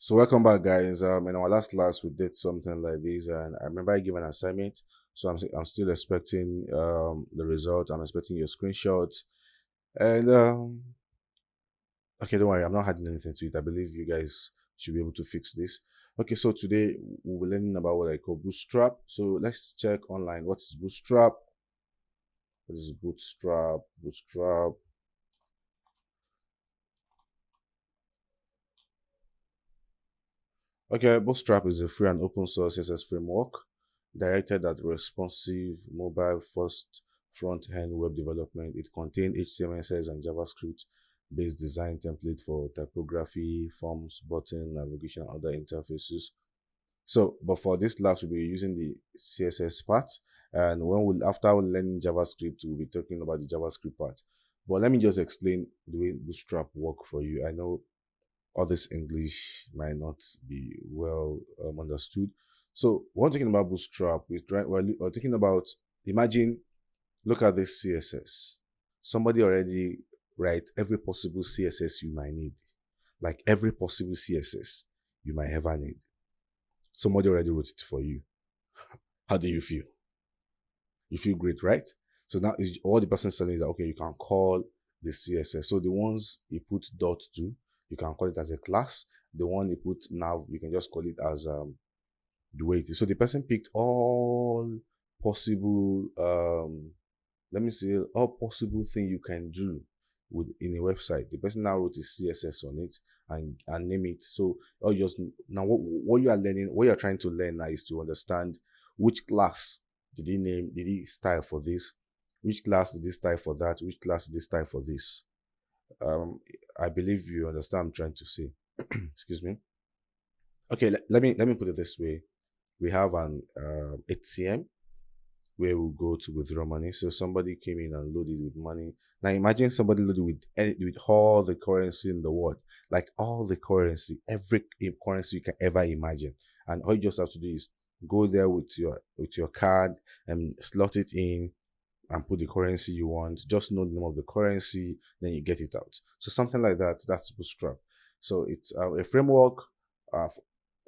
So welcome back, guys. In our last class, we did something like this, and I remember I gave an assignment. So I'm still expecting the result. I'm expecting your screenshots, and okay, don't worry, I'm not adding anything to it. I believe you guys should be able to fix this. Okay, so today we'll be learning about what I call Bootstrap. So let's check online what is Bootstrap. What is Bootstrap? Bootstrap. Okay, Bootstrap is a free and open source CSS framework directed at responsive mobile-first front-end web development. It contains HTML, CSS, and JavaScript-based design template for typography, forms, button, navigation, and other interfaces. So, but for this class, we'll be using the CSS part, and after learning JavaScript, we'll be talking about the JavaScript part. But let me just explain the way Bootstrap work for you. I know all this English might not be well understood. So when talking about Bootstrap, we're talking about, imagine, look at this CSS. Somebody already write every possible CSS you might need, like every possible CSS you might ever need. Somebody already wrote it for you. How do you feel? You feel great, right? So now all the person saying is that, okay, you can call the CSS. So the ones he put dot to, you can call it as a class. The one you put now, you can just call it as the way it is. So the person picked all possible, let me see, all possible thing you can do in a website. The person now wrote a CSS on it and name it. So just now what you are learning, what you are trying to learn now is to understand which class did he style for this, which class did he style for that, which class did he style for this. I believe you understand what I'm trying to say. Excuse me. Okay, let me put it this way. We have an ATM where we go to withdraw money. So somebody came in and loaded with money. Now imagine somebody loaded with all the currency in the world, like all the currency, every currency you can ever imagine. And all you just have to do is go there with your card and slot it in and put the currency you want. Just know the name of the currency, then you get it out. So something like that, that's Bootstrap. So it's a framework,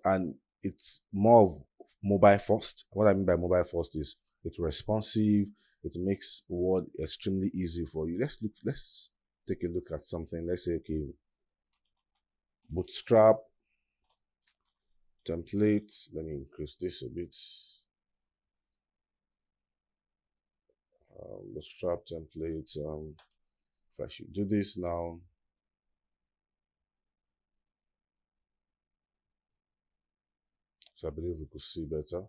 and it's more of mobile first. What I mean by mobile first is it's responsive. It makes Word extremely easy for you. Let's take a look at something. Let's say, okay, Bootstrap template. Let me increase this a bit. Bootstrap template. If I should do this now. So I believe we could see better.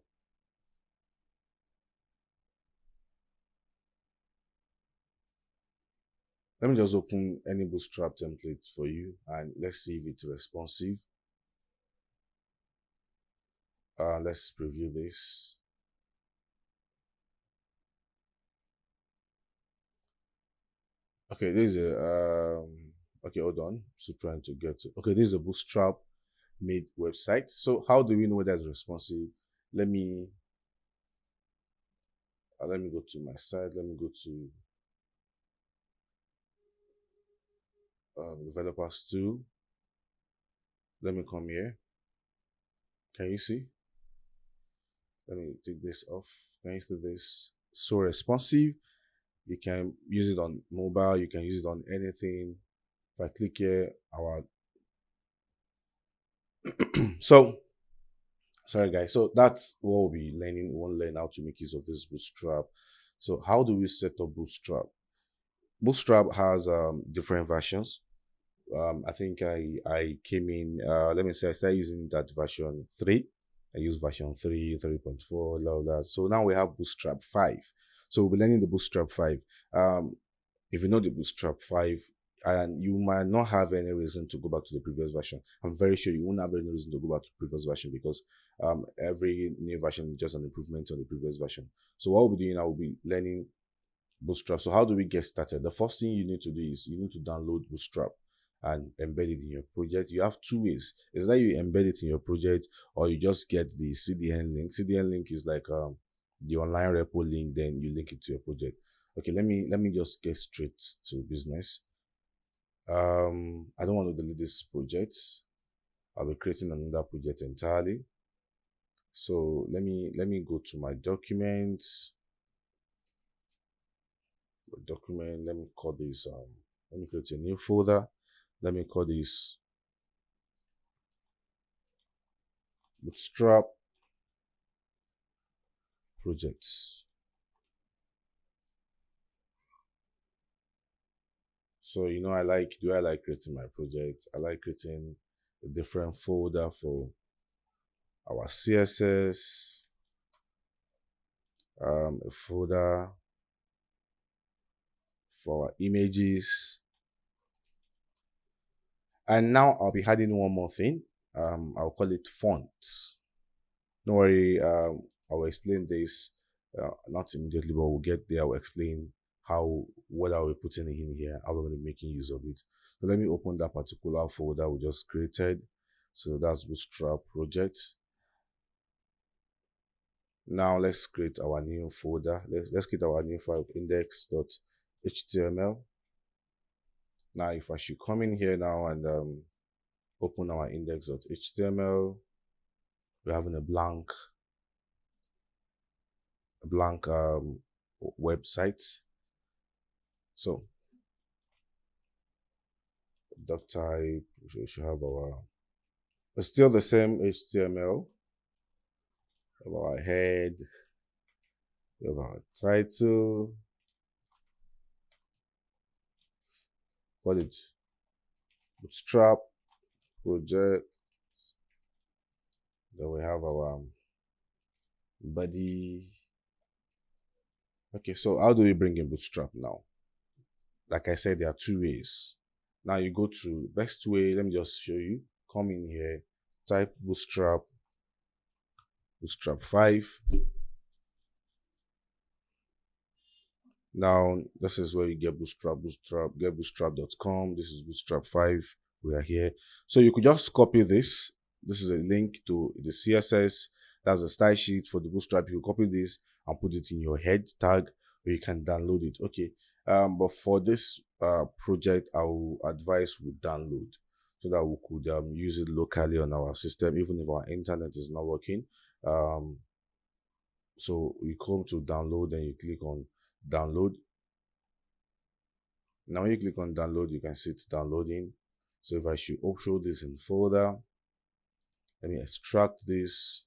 Let me just open any Bootstrap template for you and let's see if it's responsive. Let's preview this. Okay, this is a okay, hold on. So trying to get to, okay, this is a Bootstrap made website. So how do we know whether it's responsive? Let me go to my site. Let me go to developers 2. Let me come here. Can you see? Let me take this off. Can you see this? So responsive. You can use it on mobile. You can use it on anything. If I click here, so sorry guys. So that's what we'll be learning. We want to learn how to make use of this Bootstrap. So how do we set up Bootstrap? Bootstrap has different versions. I think I came in, let me say I started using that version 3. I use version 3, 3.4, all that. So now we have Bootstrap 5. So we'll be learning the Bootstrap 5. If you know the Bootstrap 5, and you might not have any reason to go back to the previous version. I'm very sure you won't have any reason to go back to the previous version because every new version is just an improvement on the previous version. So what we'll be doing, I will be learning Bootstrap. So how do we get started? The first thing you need to do is you need to download Bootstrap and embed it in your project. You have 2 ways. It's that you embed it in your project or you just get the CDN link. CDN link is like the online repo link, then you link it to your project. Okay, let me just get straight to business. I don't want to delete this project. I'll be creating another project entirely. So let me go to my documents. Document. Let me call this. Let me create a new folder. Let me call this Bootstrap projects. So I like creating my project. I like creating a different folder for our CSS, a folder for our images, and now I'll be adding one more thing. I'll call it fonts. Don't worry, I will explain this not immediately, but we'll get there. I'll explain what are we putting in here, how we're going to be making use of it. So let me open that particular folder we just created. So that's Bootstrap project. Now let's create our new folder. Let's create our new file, index.html. Now if I should come in here now and open our index.html, we're having a blank website. So doc type, we should have it's still the same HTML. We have our head, we have our title, call it Bootstrap project. Then we have our body. Okay, so how do we bring in Bootstrap now? Like I said, there are two ways. Now you go to best way. Let me just show you. Come in here, type Bootstrap 5. Now this is where you get Bootstrap, get bootstrap.com. This is Bootstrap 5. We are here. So you could just copy this. This is a link to the CSS. That's a style sheet for the Bootstrap. You copy this and put it in your head tag where you can download it. Okay. But for this project, I will advise we download so that we could use it locally on our system, even if our internet is not working. So you come to download and you click on download. Now when you click on download, you can see it's downloading. So if I should show this in folder, let me extract this.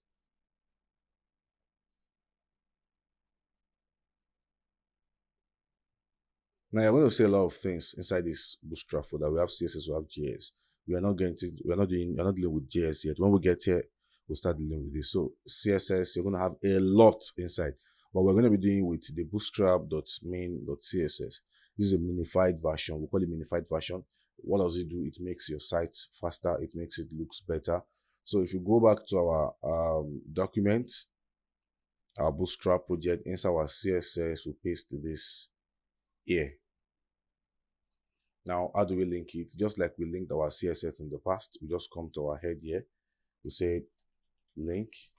Now you're going to see a lot of things inside this Bootstrap folder. We have CSS, we have JS. We're not dealing with JS yet. When we get here, we'll start dealing with this. So CSS, you're going to have a lot inside, but we're going to be doing with the bootstrap.main.css. This is a minified version. We call it minified version. What does it do? It makes your site faster. It makes it looks better. So if you go back to our document, our Bootstrap project, inside our CSS, we'll paste this here. Now, how do we link it? Just like we linked our CSS in the past, we just come to our head here. We say link.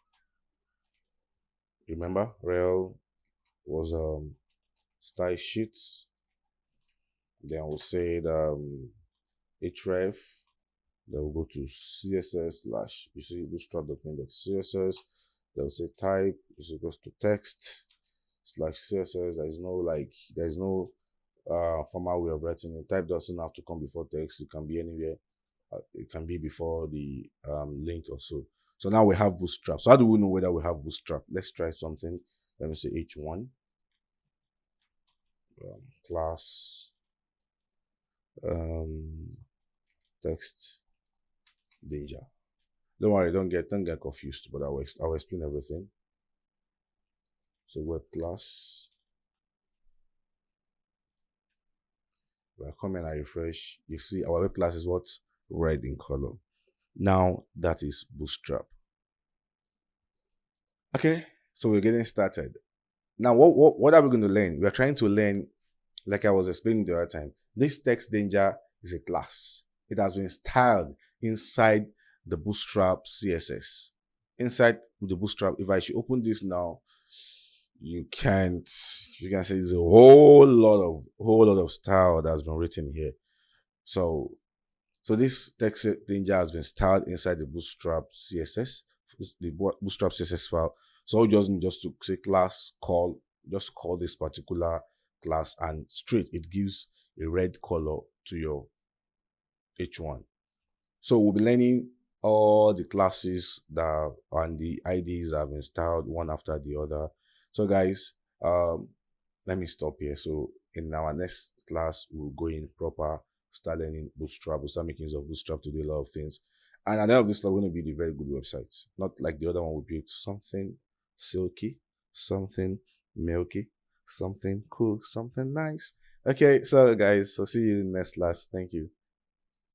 Remember, rel was style sheets. Then we'll say href. Then we'll go to css / you see bootstrap.main.css. Then we'll say type is equals to text / css. There's no formal way of writing it. Type doesn't have to come before text. It can be anywhere. It can be before the link or so. So now we have Bootstrap. So how do we know whether we have Bootstrap? Let's try something. Let me say h1 class text danger. Don't worry, don't get confused, but I'll explain everything. So web class. When I come and I refresh, you see our web class is what? Red in color. Now that is Bootstrap. Okay, so we're getting started. Now what are we going to learn? We are trying to learn, like I was explaining the other time, this text danger is a class. It has been styled inside the Bootstrap CSS. Inside the Bootstrap, if I should open this now, you can see there's a whole lot of style that's been written here. So So this text danger has been styled inside the Bootstrap CSS, the Bootstrap CSS file. So all you just need just to say class call, just call this particular class, and straight it gives a red color to your H1. So we'll be learning all the classes that and the IDs I've installed one after the other. So guys, let me stop here. So in our next class, we'll go in proper, start learning Bootstrap, we'll start making use of Bootstrap to do a lot of things. And at the end of this class, we're going to build a very good website. Not like the other one we built, something silky, something milky, something cool, something nice. Okay, so guys, so see you in the next class. Thank you.